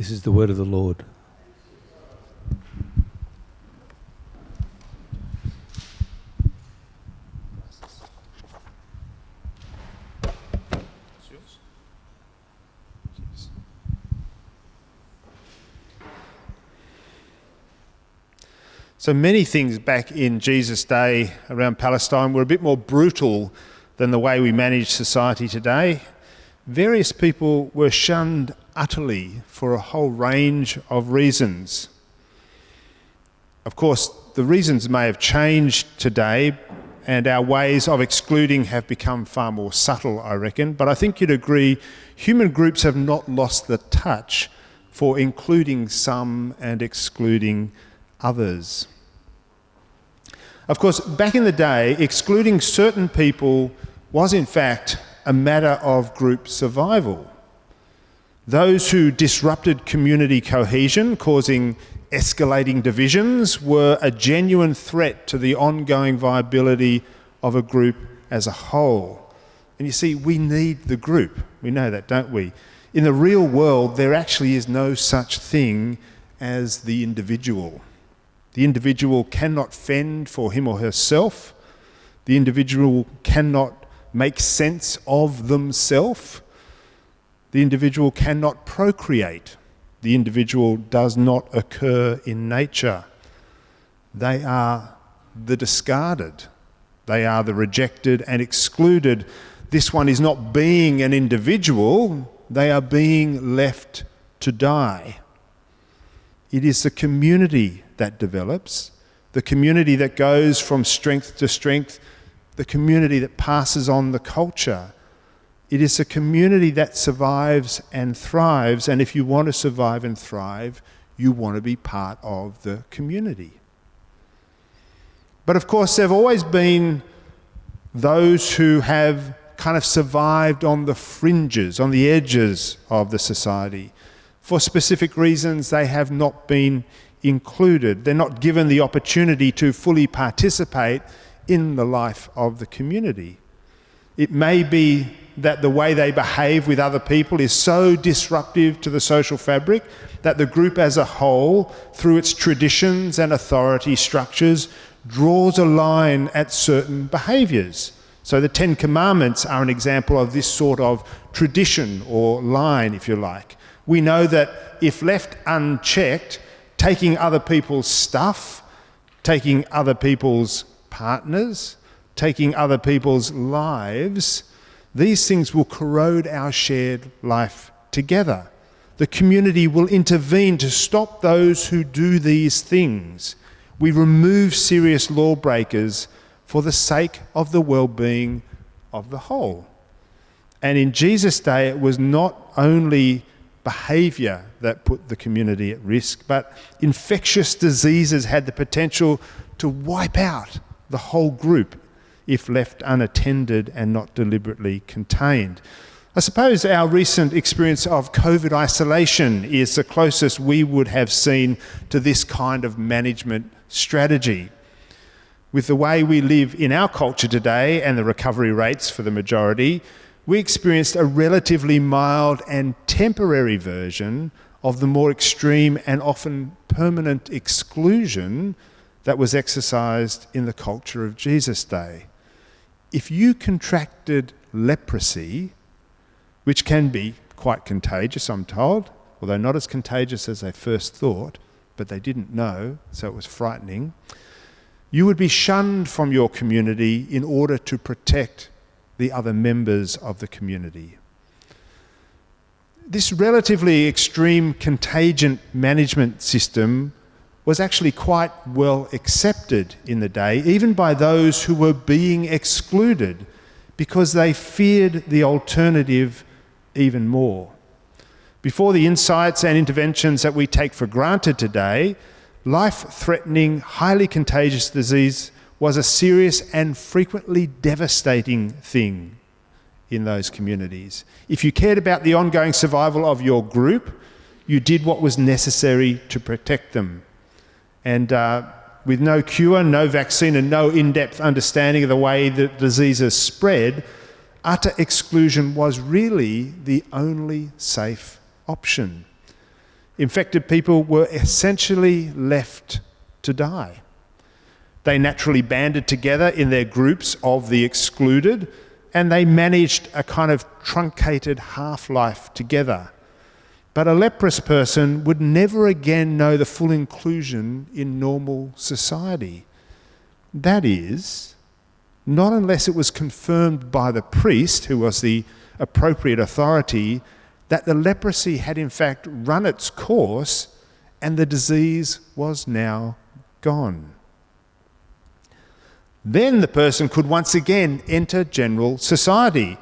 This is the word of the Lord. So many things back in Jesus' day around Palestine were a bit more brutal than the way we manage society today. Various people were shunned utterly for a whole range of reasons. Of course, the reasons may have changed today, and our ways of excluding have become far more subtle, I reckon. But I think you'd agree, human groups have not lost the touch for including some and excluding others. Of course, back in the day, excluding certain people was in fact a matter of group survival. Those who disrupted community cohesion, causing escalating divisions, were a genuine threat to the ongoing viability of a group as a whole. And you see, we need the group. We know that, don't we? In the real world, there actually is no such thing as the individual. The individual cannot fend for him or herself. The individual cannot make sense of themselves. The individual cannot procreate. The individual does not occur in nature. They are the discarded. They are the rejected and excluded. This one is not being an individual. They are being left to die. It is the community that develops, the community that goes from strength to strength, the community that passes on the culture. It is a community that survives and thrives, and if you want to survive and thrive, you want to be part of the community. But of course, there have always been those who have kind of survived on the fringes, on the edges of the society. For specific reasons, they have not been included. They're not given the opportunity to fully participate in the life of the community. It may be that the way they behave with other people is so disruptive to the social fabric that the group as a whole, through its traditions and authority structures, draws a line at certain behaviours. So the Ten Commandments are an example of this sort of tradition or line, if you like. We know that if left unchecked, taking other people's stuff, taking other people's partners, taking other people's lives, these things will corrode our shared life together. The community will intervene to stop those who do these things. We remove serious lawbreakers for the sake of the well-being of the whole. And in Jesus' day, it was not only behaviour that put the community at risk, but infectious diseases had the potential to wipe out the whole group if left unattended and not deliberately contained. I suppose our recent experience of COVID isolation is the closest we would have seen to this kind of management strategy. With the way we live in our culture today and the recovery rates for the majority, we experienced a relatively mild and temporary version of the more extreme and often permanent exclusion that was exercised in the culture of Jesus' day. If you contracted leprosy, which can be quite contagious, I'm told, although not as contagious as they first thought, but they didn't know, so it was frightening, you would be shunned from your community in order to protect the other members of the community. This relatively extreme contagion management system was actually quite well accepted in the day, even by those who were being excluded, because they feared the alternative even more. Before the insights and interventions that we take for granted today, life-threatening, highly contagious disease was a serious and frequently devastating thing in those communities. If you cared about the ongoing survival of your group, you did what was necessary to protect them. And with no cure, no vaccine, and no in-depth understanding of the way that diseases spread, utter exclusion was really the only safe option. infected people were essentially left to die. They naturally banded together in their groups of the excluded, and they managed a kind of truncated half-life together. But a leprous person would never again know the full inclusion in normal society. That is, not unless it was confirmed by the priest, who was the appropriate authority, that the leprosy had in fact run its course and the disease was now gone. Then the person could once again enter general society.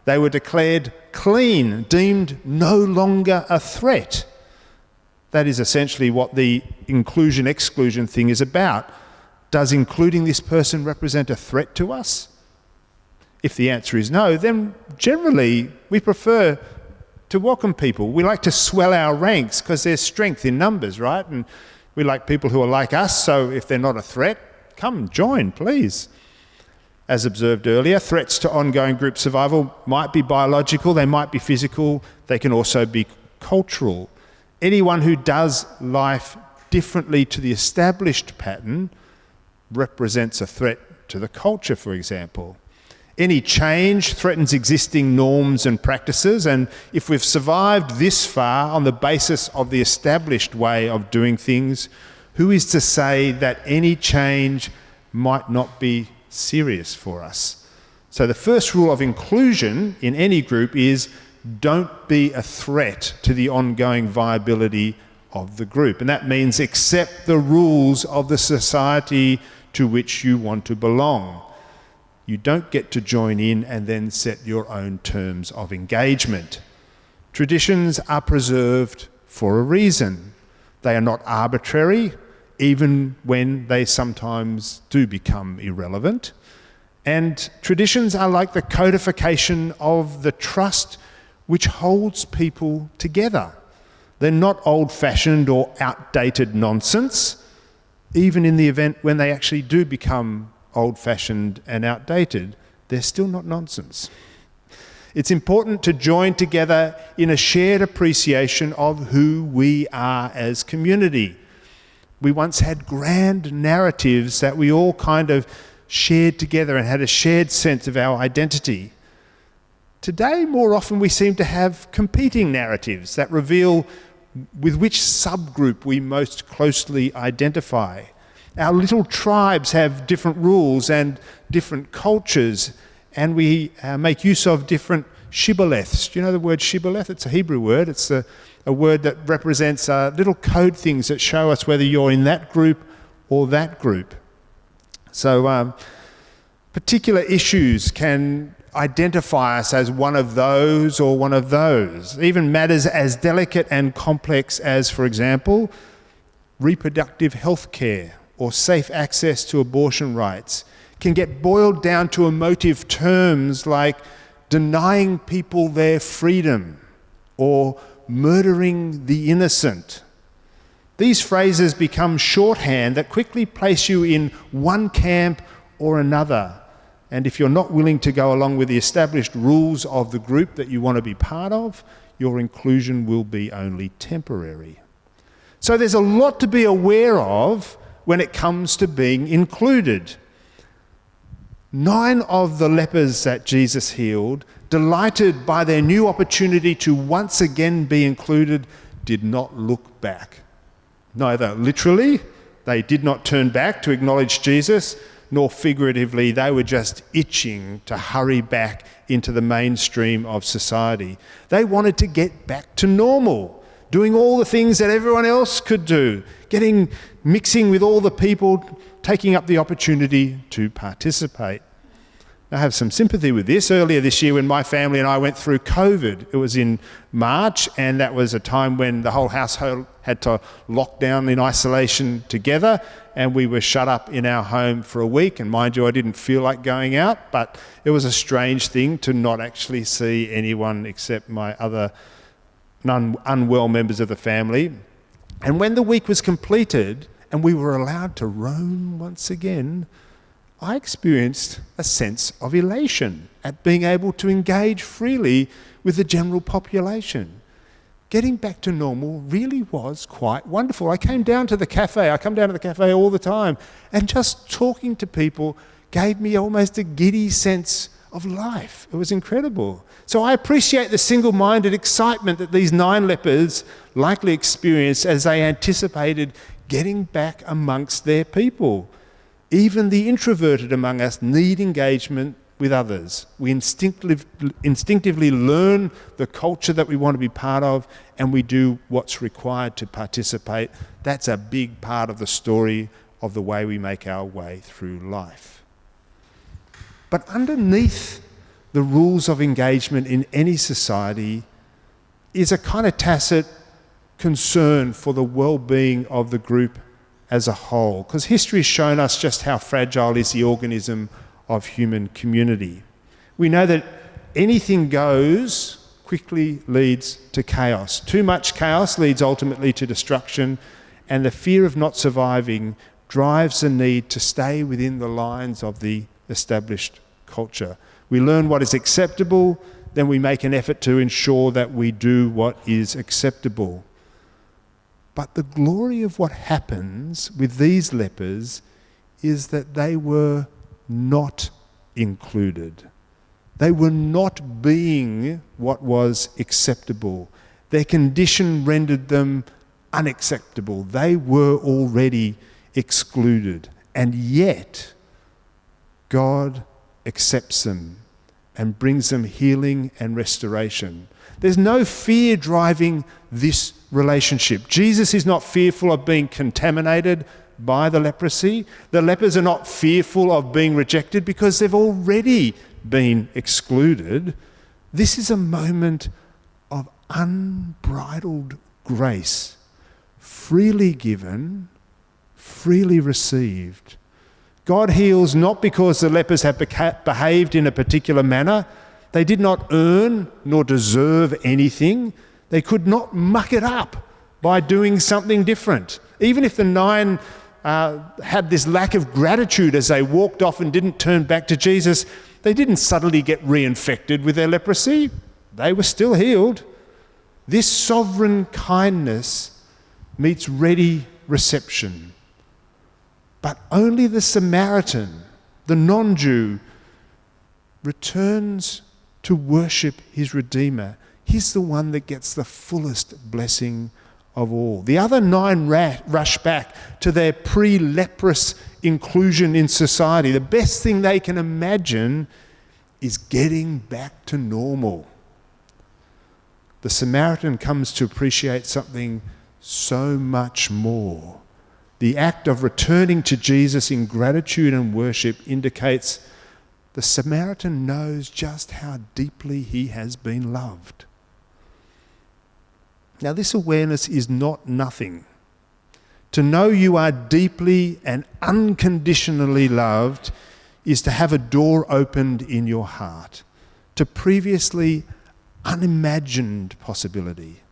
They were declared clean, deemed no longer a threat. That is essentially what the inclusion-exclusion thing is about. Does including this person represent a threat to us? If the answer is no, then generally we prefer to welcome people. We like to swell our ranks because there's strength in numbers, right? And we like people who are like us, so if they're not a threat, come join, please. As observed earlier, threats to ongoing group survival might be biological, they might be physical, they can also be cultural. Anyone who does life differently to the established pattern represents a threat to the culture, for example. Any change threatens existing norms and practices, and if we've survived this far on the basis of the established way of doing things, who is to say that any change might not be serious for us? So the first rule of inclusion in any group is don't be a threat to the ongoing viability of the group. And that means accept the rules of the society to which you want to belong. You don't get to join in and then set your own terms of engagement. Traditions are preserved for a reason. They are not arbitrary, even when they sometimes do become irrelevant. And traditions are like the codification of the trust which holds people together. They're not old-fashioned or outdated nonsense, even in the event when they actually do become old-fashioned and outdated, they're still not nonsense. It's important to join together in a shared appreciation of who we are as community. We once had grand narratives that we all kind of shared together and had a shared sense of our identity. Today, more often, we seem to have competing narratives that reveal with which subgroup we most closely identify. Our little tribes have different rules and different cultures, and we make use of different shibboleths. Do you know the word shibboleth? It's a Hebrew word. It's a word that represents little code things that show us whether you're in that group or that group. So particular issues can identify us as one of those or one of those. Even matters as delicate and complex as, for example, reproductive health care or safe access to abortion rights can get boiled down to emotive terms like denying people their freedom or murdering the innocent. These phrases become shorthand that quickly place you in one camp or another. And if you're not willing to go along with the established rules of the group that you want to be part of, your inclusion will be only temporary. So there's a lot to be aware of when it comes to being included. 9 of the lepers that Jesus healed, delighted by their new opportunity to once again be included, did not look back. Neither literally, they did not turn back to acknowledge Jesus, nor figuratively, they were just itching to hurry back into the mainstream of society. They wanted to get back to normal, doing all the things that everyone else could do, mixing with all the people, taking up the opportunity to participate. I have some sympathy with this. Earlier this year when my family and I went through COVID, it was in March, and that was a time when the whole household had to lock down in isolation together, and we were shut up in our home for a week. And mind you, I didn't feel like going out, but it was a strange thing to not actually see anyone except my other unwell members of the family. And when the week was completed and we were allowed to roam once again, I experienced a sense of elation at being able to engage freely with the general population. getting back to normal really was quite wonderful. I come down to the cafe all the time, and just talking to people gave me almost a giddy sense of life. It was incredible. So I appreciate the single-minded excitement that these 9 lepers likely experienced as they anticipated getting back amongst their people. Even the introverted among us need engagement with others. We instinctively learn the culture that we want to be part of, and we do what's required to participate. That's a big part of the story of the way we make our way through life. But underneath the rules of engagement in any society is a kind of tacit concern for the well-being of the group as a whole, because history has shown us just how fragile is the organism of human community. We know that anything goes quickly leads to chaos. Too much chaos leads ultimately to destruction, and the fear of not surviving drives the need to stay within the lines of the established culture. We learn what is acceptable, then we make an effort to ensure that we do what is acceptable. But the glory of what happens with these lepers is that they were not included. They were not being what was acceptable. Their condition rendered them unacceptable. They were already excluded. And yet, God accepts them and brings them healing and restoration. There's no fear driving this relationship. Jesus is not fearful of being contaminated by the leprosy. The lepers are not fearful of being rejected because they've already been excluded. This is a moment of unbridled grace, freely given, freely received. God heals not because the lepers have behaved in a particular manner. They did not earn nor deserve anything. They could not muck it up by doing something different. Even if the 9 had this lack of gratitude as they walked off and didn't turn back to Jesus, they didn't suddenly get reinfected with their leprosy. They were still healed. This sovereign kindness meets ready reception. But only the Samaritan, the non-Jew, returns to worship his Redeemer. He's the one that gets the fullest blessing of all. The other 9 rush back to their pre-leprous inclusion in society. The best thing they can imagine is getting back to normal. The Samaritan comes to appreciate something so much more. The act of returning to Jesus in gratitude and worship indicates the Samaritan knows just how deeply he has been loved. Now, this awareness is not nothing. To know you are deeply and unconditionally loved is to have a door opened in your heart to previously unimagined possibility.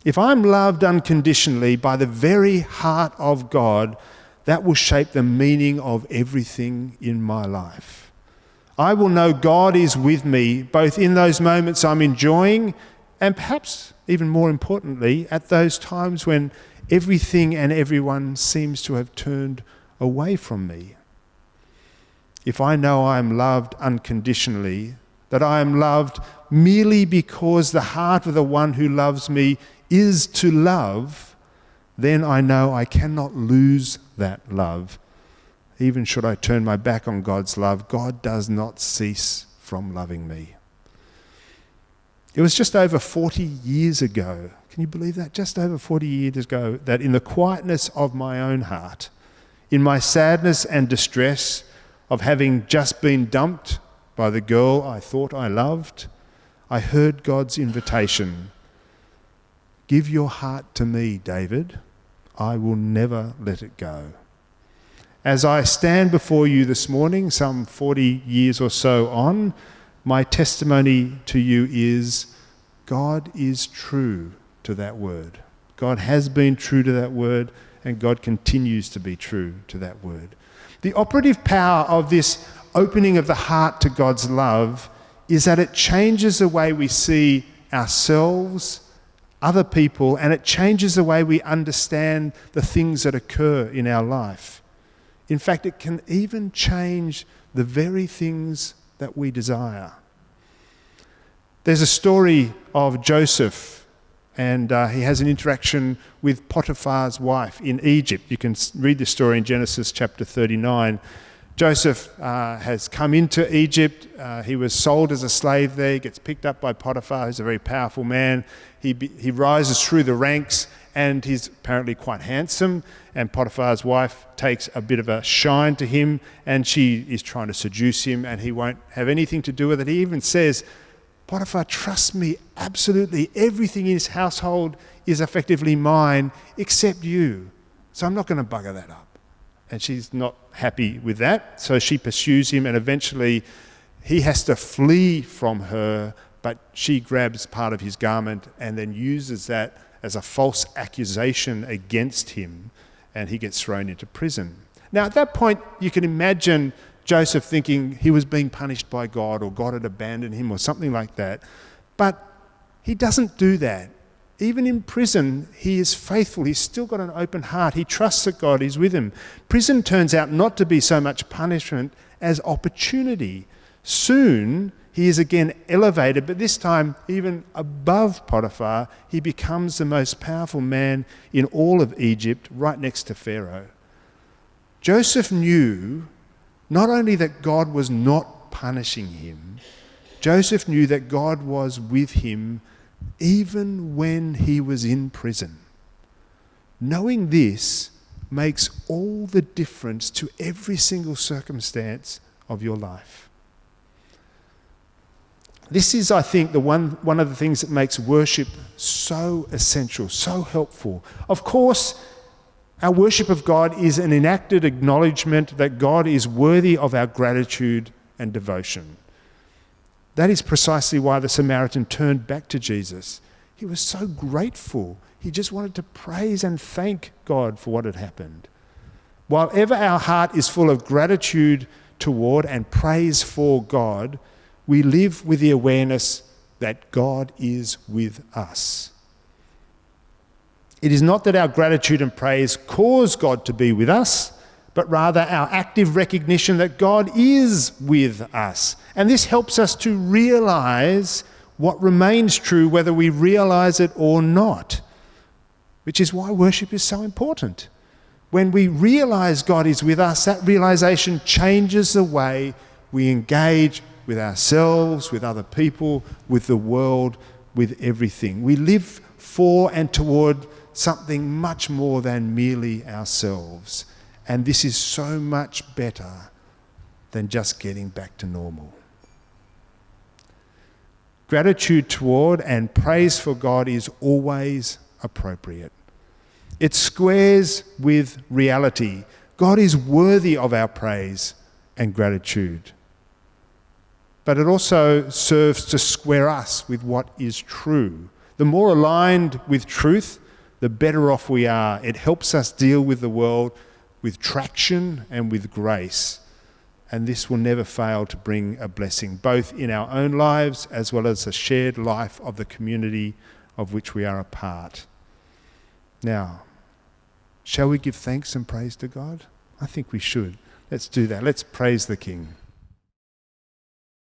If I'm loved unconditionally by the very heart of God, that will shape the meaning of everything in my life. I will know God is with me, both in those moments I'm enjoying and perhaps even more importantly, at those times when everything and everyone seems to have turned away from me. If I know I am loved unconditionally, that I am loved merely because the heart of the one who loves me is to love, then I know I cannot lose that love. Even should I turn my back on God's love, God does not cease from loving me. It was just over 40 years ago, can you believe that? Just over 40 years ago, that in the quietness of my own heart, in my sadness and distress of having just been dumped by the girl I thought I loved, I heard God's invitation. Give your heart to me, David. I will never let it go. As I stand before you this morning, some 40 years or so on, my testimony to you is God is true to that word. God has been true to that word, and God continues to be true to that word. The operative power of this opening of the heart to God's love is that it changes the way we see ourselves, other people, and it changes the way we understand the things that occur in our life. In fact, it can even change the very things that we desire. There's a story of Joseph, and he has an interaction with Potiphar's wife in Egypt. You can read the story in Genesis chapter 39. Joseph has come into Egypt. He was sold as a slave there. He gets picked up by Potiphar, who's a very powerful man. He rises through the ranks, and he's apparently quite handsome. And Potiphar's wife takes a bit of a shine to him, and she is trying to seduce him, and he won't have anything to do with it. He even says, Potiphar, trust me, absolutely. Everything in his household is effectively mine except you. So I'm not going to bugger that up. And she's not happy with that. So she pursues him, and eventually he has to flee from her, but she grabs part of his garment and then uses that as a false accusation against him, and he gets thrown into prison. Now, at that point, you can imagine Joseph thinking he was being punished by God, or God had abandoned him, or something like that. But he doesn't do that. Even in prison, he is faithful. He's still got an open heart. He trusts that God is with him. Prison turns out not to be so much punishment as opportunity. Soon, he is again elevated, but this time even above Potiphar. He becomes the most powerful man in all of Egypt, right next to Pharaoh. Joseph knew not only that God was not punishing him, Joseph knew that God was with him even when he was in prison. Knowing this makes all the difference to every single circumstance of your life. This is, I think, one of the things that makes worship so essential, so helpful. Of course, our worship of God is an enacted acknowledgement that God is worthy of our gratitude and devotion. That is precisely why the Samaritan turned back to Jesus. He was so grateful. He just wanted to praise and thank God for what had happened. While ever our heart is full of gratitude toward and praise for God, we live with the awareness that God is with us. It is not that our gratitude and praise cause God to be with us, but rather our active recognition that God is with us. And this helps us to realize what remains true, whether we realize it or not, which is why worship is so important. When we realize God is with us, that realization changes the way we engage with ourselves, with other people, with the world, with everything. We live for and toward something much more than merely ourselves. And this is so much better than just getting back to normal. Gratitude toward and praise for God is always appropriate. It squares with reality. God is worthy of our praise and gratitude. But it also serves to square us with what is true. The more aligned with truth, the better off we are. It helps us deal with the world with traction and with grace. And this will never fail to bring a blessing, both in our own lives as well as the shared life of the community of which we are a part. Now, shall we give thanks and praise to God? I think we should. Let's do that. Let's praise the King.